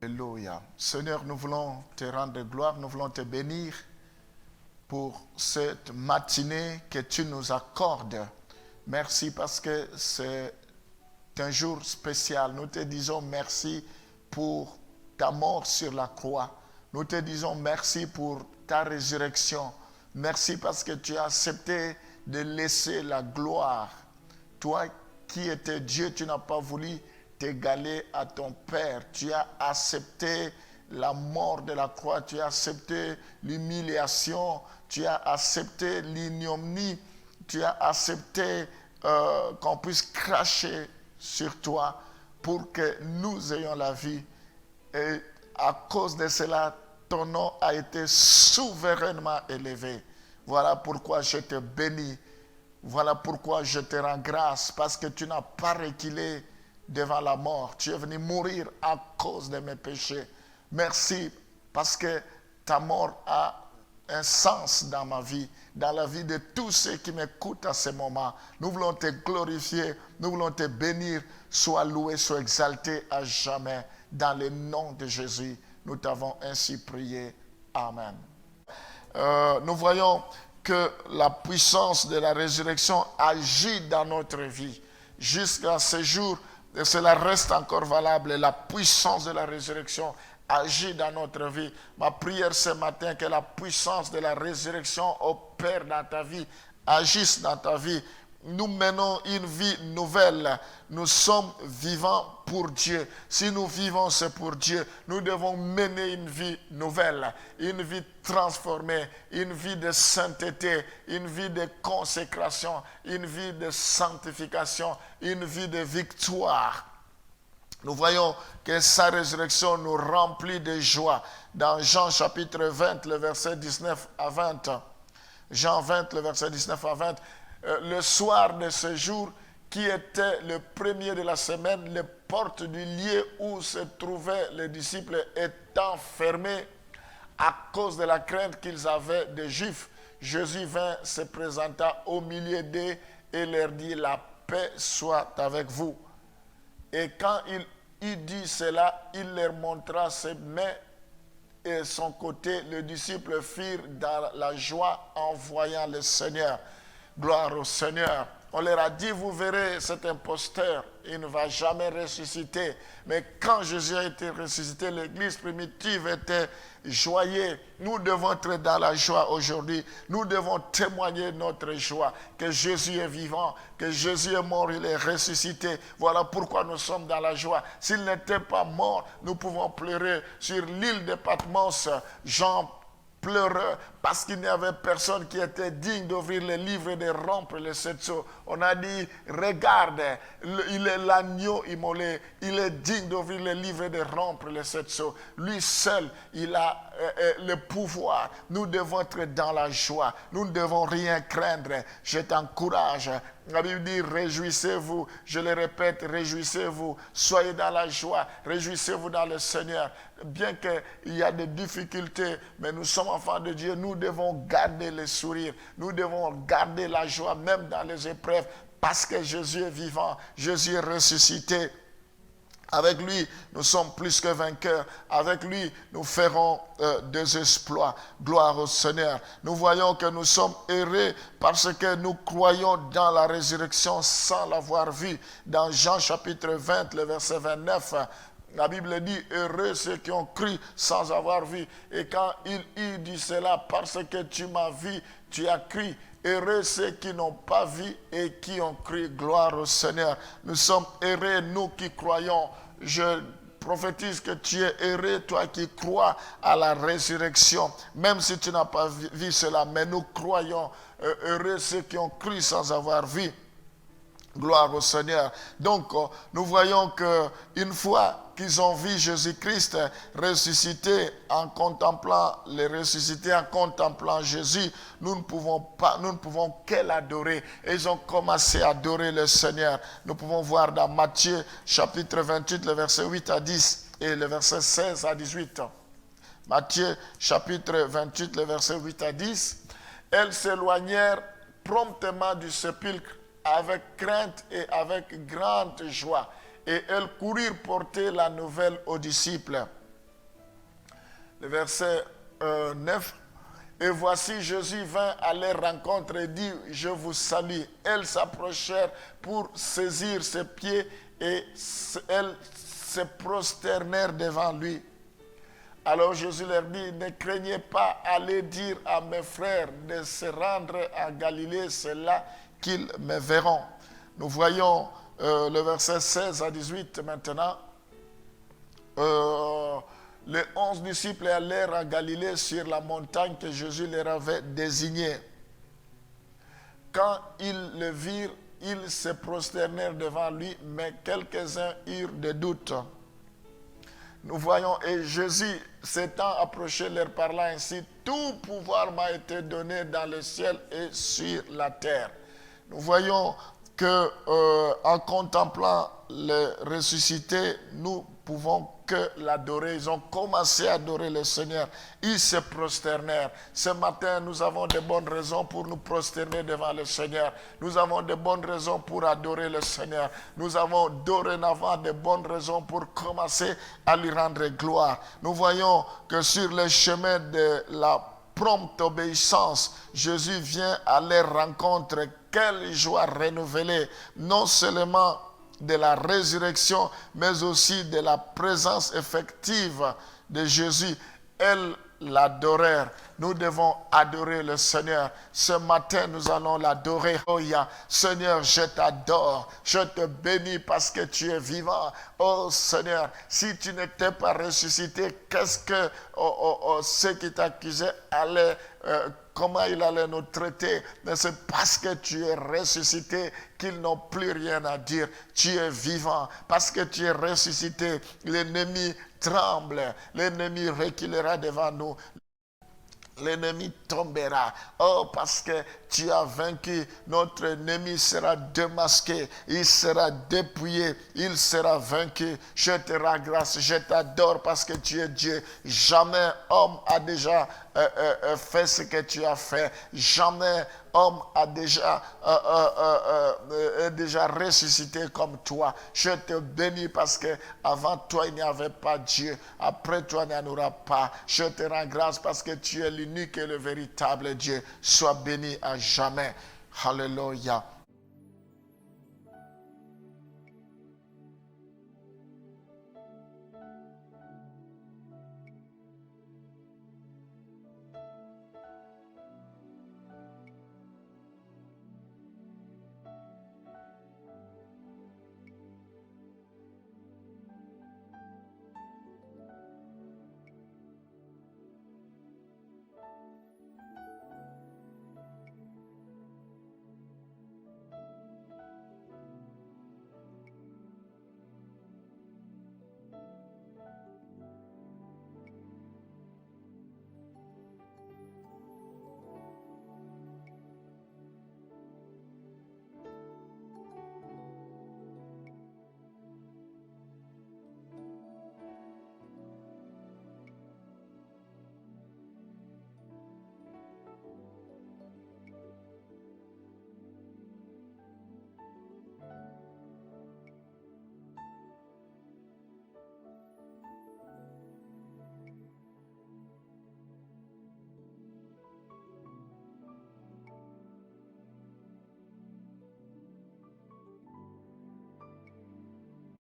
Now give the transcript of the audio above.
Alléluia. Seigneur, nous voulons te rendre gloire, nous voulons te bénir pour cette matinée que tu nous accordes. Merci parce que c'est un jour spécial. Nous te disons merci pour ta mort sur la croix. Nous te disons merci pour ta résurrection. Merci parce que tu as accepté de laisser la gloire. Toi qui étais Dieu, tu n'as pas voulu t'égaler à ton Père. Tu as accepté la mort de la croix. Tu as accepté l'humiliation. Tu as accepté l'ignominie. Tu as accepté qu'on puisse cracher sur toi pour que nous ayons la vie. Et à cause de cela, ton nom a été souverainement élevé. Voilà pourquoi je te bénis. Voilà pourquoi je te rends grâce, parce que tu n'as pas reculé devant la mort. Tu es venu mourir à cause de mes péchés. Merci, parce que ta mort a un sens dans ma vie, dans la vie de tous ceux qui m'écoutent à ce moment. Nous voulons te glorifier, nous voulons te bénir. Sois loué, sois exalté à jamais. Dans le nom de Jésus, nous t'avons ainsi prié. Amen. Nous voyons que la puissance de la résurrection agit dans notre vie. Jusqu'à ce jour, et cela reste encore valable. La puissance de la résurrection agit dans notre vie. Ma prière ce matin, que la puissance de la résurrection opère dans ta vie, agisse dans ta vie. Nous menons une vie nouvelle. Nous sommes vivants pour Dieu. Si nous vivons, c'est pour Dieu. Nous devons mener une vie nouvelle, une vie transformée, une vie de sainteté, une vie de consécration, une vie de sanctification, une vie de victoire. Nous voyons que sa résurrection nous remplit de joie. Dans Jean chapitre 20, le verset 19 à 20. Jean 20, le verset 19 à 20. Le soir de ce jour, qui était le premier de la semaine, les portes du lieu où se trouvaient les disciples étant fermées à cause de la crainte qu'ils avaient des Juifs, Jésus vint, se présenta au milieu d'eux et leur dit: la paix soit avec vous. Et quand il eut dit cela, il leur montra ses mains et son côté. Les disciples firent dans la joie en voyant le Seigneur. Gloire au Seigneur. On leur a dit: vous verrez cet imposteur, il ne va jamais ressusciter. Mais quand Jésus a été ressuscité, l'église primitive était joyeuse. Nous devons être dans la joie aujourd'hui. Nous devons témoigner notre joie, que Jésus est vivant, que Jésus est mort, il est ressuscité. Voilà pourquoi nous sommes dans la joie. S'il n'était pas mort, nous pouvons pleurer. Sur l'île de Patmos, Jean pleureux parce qu'il n'y avait personne qui était digne d'ouvrir les livres et de rompre les sept sceaux. On a dit: regarde, il est l'agneau immolé, il est digne d'ouvrir les livres et de rompre les sept sceaux. Lui seul, il a le pouvoir. Nous devons être dans la joie, nous ne devons rien craindre. Je t'encourage. La Bible dit: réjouissez-vous. Je le répète, réjouissez-vous. Soyez dans la joie, réjouissez-vous dans le Seigneur. Bien qu'il y a des difficultés, mais nous sommes enfants de Dieu, nous devons garder le sourire. Nous devons garder la joie même dans les épreuves, parce que Jésus est vivant, Jésus est ressuscité. Avec lui, nous sommes plus que vainqueurs. Avec lui, nous ferons des exploits. Gloire au Seigneur. Nous voyons que nous sommes heureux parce que nous croyons dans la résurrection sans l'avoir vue. Dans Jean chapitre 20, le verset 29, la Bible dit: heureux ceux qui ont cru sans avoir vu. Et quand il dit cela: parce que tu m'as vu, tu as cru. Heureux ceux qui n'ont pas vu et qui ont cru. Gloire au Seigneur. Nous sommes heureux, nous qui croyons. Je prophétise que tu es heureux, toi qui crois à la résurrection. Même si tu n'as pas vu cela, mais nous croyons. Heureux ceux qui ont cru sans avoir vu. Gloire au Seigneur. Donc, nous voyons qu'une fois qu'ils ont vu Jésus-Christ ressuscité, en contemplant les ressuscités, en contemplant Jésus, nous ne pouvons que l'adorer. Et ils ont commencé à adorer le Seigneur. Nous pouvons voir dans Matthieu chapitre 28, le verset 8 à 10 et le verset 16 à 18. Matthieu chapitre 28, le verset 8 à 10. Elles s'éloignèrent promptement du sépulcre avec crainte et avec grande joie. Et elles courirent porter la nouvelle aux disciples. Le verset 9. Et voici, Jésus vint à leur rencontre et dit, je vous salue. Elles s'approchèrent pour saisir ses pieds et elles se prosternèrent devant lui. Alors Jésus leur dit, ne craignez pas, allez dire à mes frères de se rendre à Galilée, c'est là qu'ils me verront. Nous voyons le verset 16 à 18 maintenant. Les 11 disciples allèrent à Galilée sur la montagne que Jésus leur avait désignée. Quand ils le virent, ils se prosternèrent devant lui, mais quelques-uns eurent des doutes. Nous voyons, et Jésus s'étant approché, leur parla ainsi, tout pouvoir m'a été donné dans le ciel et sur la terre. Nous voyons que en contemplant le ressuscité, nous pouvons que l'adorer. Ils ont commencé à adorer le Seigneur. Ils se prosternèrent. Ce matin, nous avons de bonnes raisons pour nous prosterner devant le Seigneur. Nous avons de bonnes raisons pour adorer le Seigneur. Nous avons dorénavant de bonnes raisons pour commencer à lui rendre gloire. Nous voyons que sur le chemin de la prompte obéissance, Jésus vient à leur rencontre. Quelle joie renouvelée, non seulement de la résurrection, mais aussi de la présence effective de Jésus. Elles l'adorèrent. Nous devons adorer le Seigneur. Ce matin, nous allons l'adorer. Oh, Seigneur, je t'adore. Je te bénis parce que tu es vivant. Oh Seigneur, si tu n'étais pas ressuscité, qu'est-ce que ceux qui t'accusaient allaient comment il allait nous traiter, mais c'est parce que tu es ressuscité qu'ils n'ont plus rien à dire. Tu es vivant. Parce que tu es ressuscité, l'ennemi tremble, l'ennemi reculera devant nous. L'ennemi tombera. Oh, parce que tu as vaincu, notre ennemi sera démasqué, il sera dépouillé, il sera vaincu. Je te rends grâce, je t'adore parce que tu es Dieu. Jamais homme a déjà fait ce que tu as fait. Jamais homme a déjà ressuscité comme toi. Je te bénis parce que avant toi il n'y avait pas Dieu. Après toi il n'y en aura pas. Je te rends grâce parce que tu es l'unique et le véritable Dieu. Sois béni à jamais. Alléluia.